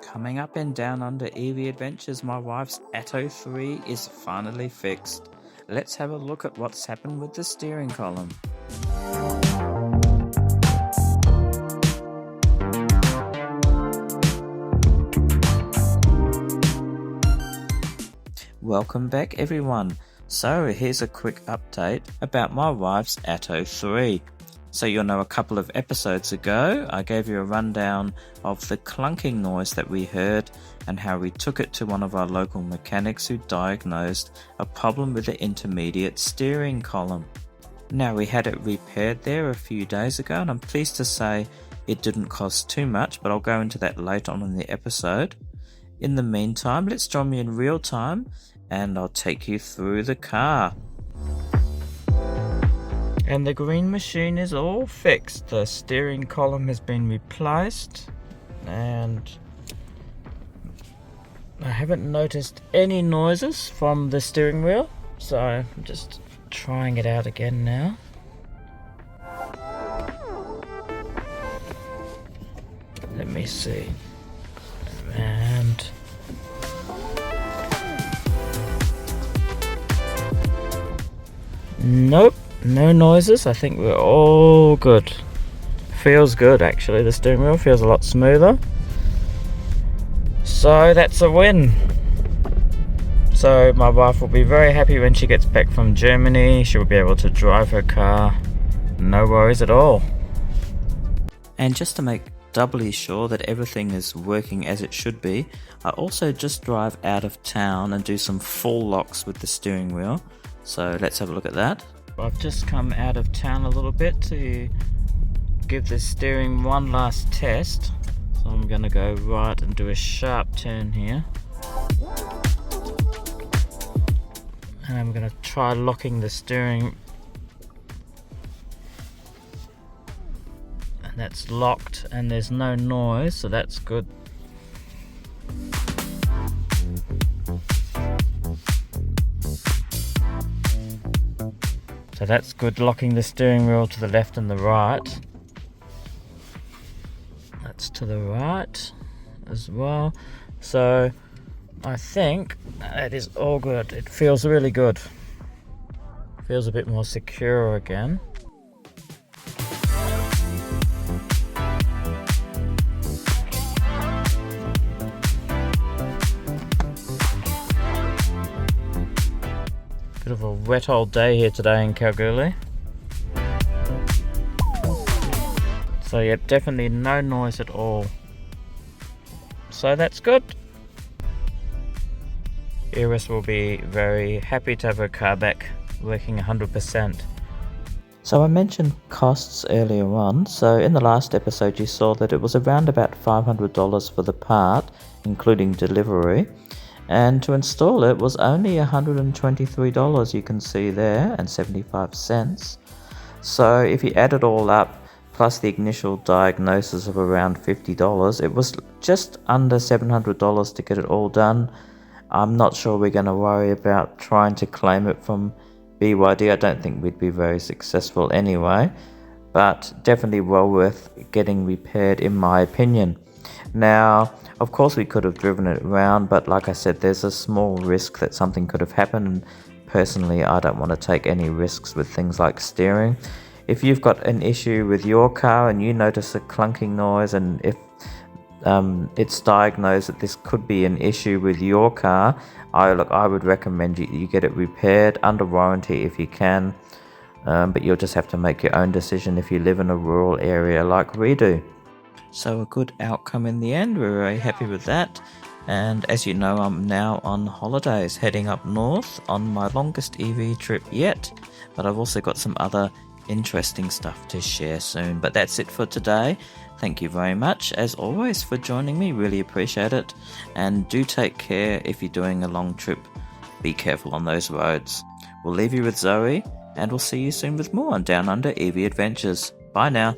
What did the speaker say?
Coming up in Down Under EV Adventures, my wife's Atto 3 is finally fixed. Let's have a look at what's happened with the steering column. Welcome back everyone. So here's a quick update about my wife's Atto 3. So you'll know a couple of episodes ago I gave you a rundown of the clunking noise that we heard and how we took it to one of our local mechanics who diagnosed a problem with the intermediate steering column. Now we had it repaired there a few days ago and I'm pleased to say it didn't cost too much, but I'll go into that later on in the episode. In the meantime, let's join me in real time and I'll take you through the car. And the green machine is all fixed. The steering column has been replaced and I haven't noticed any noises from the steering wheel, so I'm just trying it out again now. Let me see. And nope, no noises. I think we're all good. Feels good actually. The steering wheel feels a lot smoother. So that's a win. So my wife will be very happy when she gets back from Germany. She'll be able to drive her car. No worries at all. And just to make doubly sure that everything is working as it should be, I also just drive out of town and do some full locks with the steering wheel. So let's have a look at that. I've just come out of town a little bit to give the steering one last test. So I'm going to go right and do a sharp turn here. And I'm going to try locking the steering. And that's locked and there's no noise, so that's good. So that's good, locking the steering wheel to the left and the right. That's to the right as well. So I think that is all good. It feels really good. Feels a bit more secure again. Bit of a wet old day here today in Kalgoorlie. So yeah, definitely no noise at all. So that's good. Iris will be very happy to have her car back working 100%. So I mentioned costs earlier on. So in the last episode you saw that it was around about $500 for the part, including delivery. And to install it was only $123, you can see there, and 75 cents. So if you add it all up, plus the initial diagnosis of around $50, it was just under $700 to get it all done. I'm not sure we're going to worry about trying to claim it from BYD. I don't think we'd be very successful anyway, but definitely well worth getting repaired in my opinion. Now, of course we could have driven it around, but like I said, there's a small risk that something could have happened, and personally I don't want to take any risks with things like steering. If you've got an issue with your car and you notice a clunking noise, and if it's diagnosed that this could be an issue with your car, I would recommend you get it repaired under warranty if you can, but you'll just have to make your own decision if you live in a rural area like we do. So a good outcome in the end, we're very happy with that. And as you know, I'm now on holidays heading up north on my longest EV trip yet, but I've also got some other interesting stuff to share soon. But that's it for today. Thank you very much as always for joining me, really appreciate it, and do take care if you're doing a long trip. Be careful on those roads. We'll leave you with Zoe and we'll see you soon with more on Down Under EV Adventures. Bye now.